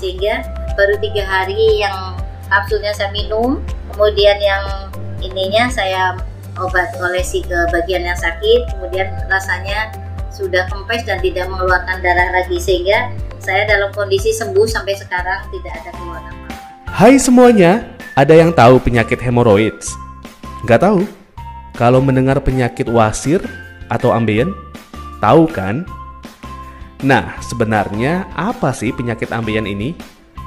sehingga baru 3 hari yang kapsulnya saya minum, kemudian yang ininya saya obat olesi ke bagian yang sakit, kemudian rasanya sudah kempes dan tidak mengeluarkan darah lagi, sehingga saya dalam kondisi sembuh sampai sekarang, tidak ada keluhan apa-apa. Hai semuanya, ada yang tahu penyakit hemoroids? Nggak tahu? Kalau mendengar penyakit wasir atau ambeien, tahu kan? Nah, sebenarnya apa sih penyakit ambeien ini?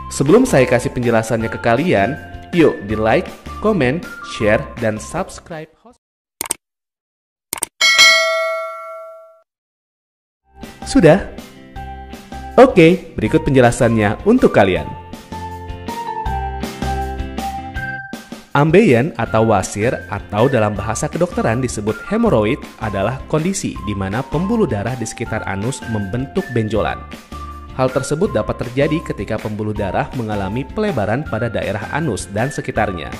Sebelum saya kasih penjelasannya ke kalian, yuk di like, komen, share, dan subscribe. Sudah? Oke, berikut penjelasannya untuk kalian. Ambeien atau wasir atau dalam bahasa kedokteran disebut hemoroid adalah kondisi di mana pembuluh darah di sekitar anus membentuk benjolan. Hal tersebut dapat terjadi ketika pembuluh darah mengalami pelebaran pada daerah anus dan sekitarnya.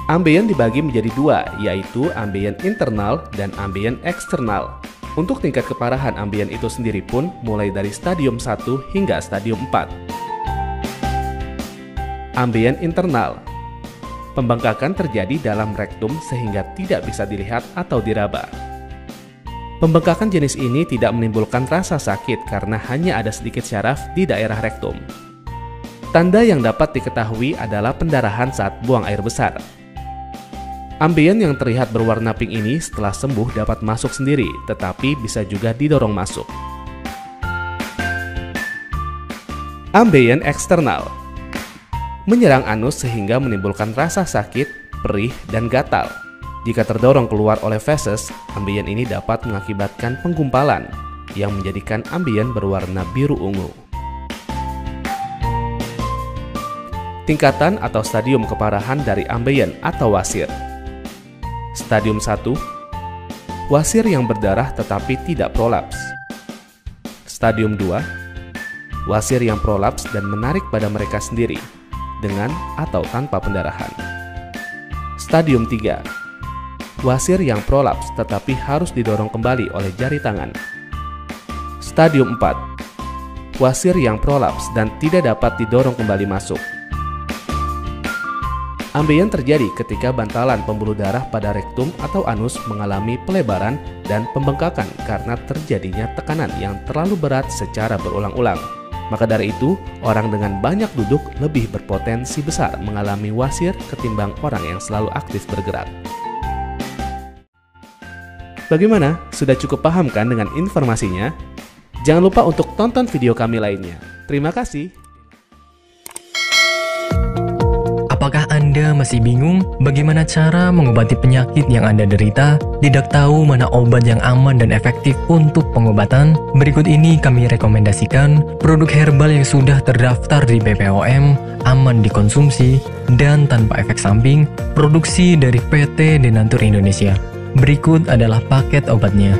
Ambeien dibagi menjadi dua, yaitu ambeien internal dan ambeien eksternal. Untuk tingkat keparahan ambeien itu sendiri pun mulai dari stadium 1 hingga stadium 4. Ambeien internal. Pembengkakan terjadi dalam rektum sehingga tidak bisa dilihat atau diraba. Pembengkakan jenis ini tidak menimbulkan rasa sakit karena hanya ada sedikit syaraf di daerah rektum. Tanda yang dapat diketahui adalah pendarahan saat buang air besar. Ambeien yang terlihat berwarna pink ini setelah sembuh dapat masuk sendiri, tetapi bisa juga didorong masuk. Ambeien eksternal. Menyerang anus sehingga menimbulkan rasa sakit, perih, dan gatal. Jika terdorong keluar oleh feses, ambeien ini dapat mengakibatkan penggumpalan yang menjadikan ambeien berwarna biru ungu. Tingkatan atau stadium keparahan dari ambeien atau wasir. Stadium 1, wasir yang berdarah tetapi tidak prolaps. Stadium 2, wasir yang prolaps dan menarik pada mereka sendiri, dengan atau tanpa pendarahan. Stadium 3, wasir yang prolaps tetapi harus didorong kembali oleh jari tangan. Stadium 4, wasir yang prolaps dan tidak dapat didorong kembali masuk. Ambeien terjadi ketika bantalan pembuluh darah pada rektum atau anus mengalami pelebaran dan pembengkakan karena terjadinya tekanan yang terlalu berat secara berulang-ulang. Maka dari itu, orang dengan banyak duduk lebih berpotensi besar mengalami wasir ketimbang orang yang selalu aktif bergerak. Bagaimana? Sudah cukup paham kan dengan informasinya? Jangan lupa untuk tonton video kami lainnya. Terima kasih. Apakah Anda masih bingung bagaimana cara mengobati penyakit yang Anda derita? Tidak tahu mana obat yang aman dan efektif untuk pengobatan? Berikut ini kami rekomendasikan produk herbal yang sudah terdaftar di BPOM, aman dikonsumsi, dan tanpa efek samping, produksi dari PT Denatur Indonesia. Berikut adalah paket obatnya.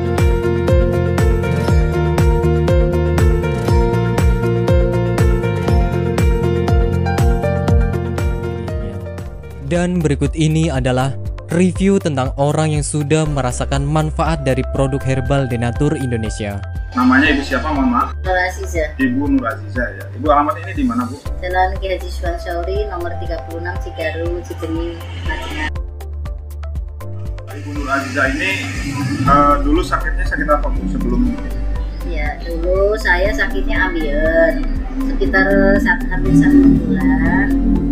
Dan berikut ini adalah review tentang orang yang sudah merasakan manfaat dari produk herbal Denatur Indonesia. Namanya Ibu siapa, mohon maaf? Nur Aziza. Ibu Nur Aziza ya. Ibu alamat ini di mana, Bu? Jalan Ki Haji Syawri nomor 36 Cigaru, Cikini, Madinah. Ibu Nur Aziza ini dulu sakitnya sakit apa, Bu, sebelum ini? Ya, dulu saya sakitnya ambeien. Sekitar hampir 1 bulan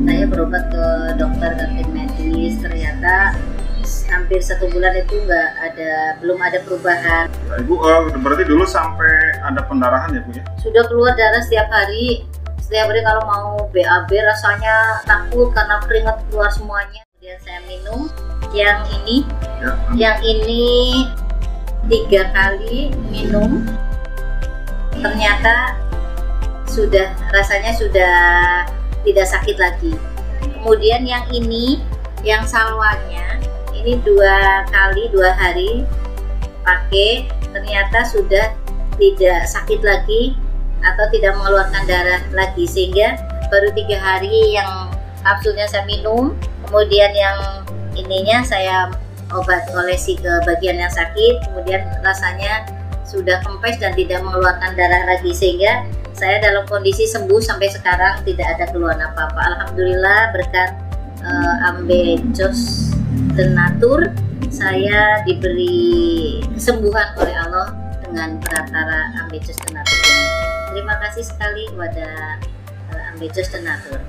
saya berobat ke dokter kantin medis, ternyata hampir 1 bulan itu belum ada perubahan. Ya, Ibu berarti dulu sampai ada pendarahan ya, Bu ya? Sudah keluar darah setiap hari kalau mau BAB rasanya takut karena keringat keluar semuanya. Kemudian saya minum yang ini, yang ini 3 kali minum, ternyata rasanya sudah tidak sakit lagi. Kemudian yang ini, yang salwanya, ini 2 kali 2 hari pakai, ternyata sudah tidak sakit lagi atau tidak mengeluarkan darah lagi, sehingga baru 3 hari yang kapsulnya saya minum, kemudian yang ininya saya obat olesi ke bagian yang sakit, kemudian rasanya sudah kempes dan tidak mengeluarkan darah lagi, sehingga saya dalam kondisi sembuh sampai sekarang, tidak ada keluhan apa-apa. Alhamdulillah berkat Ambejos Tenatur, saya diberi kesembuhan oleh Allah dengan perantara Ambejos Tenatur ini. Terima kasih sekali kepada Ambejos Tenatur.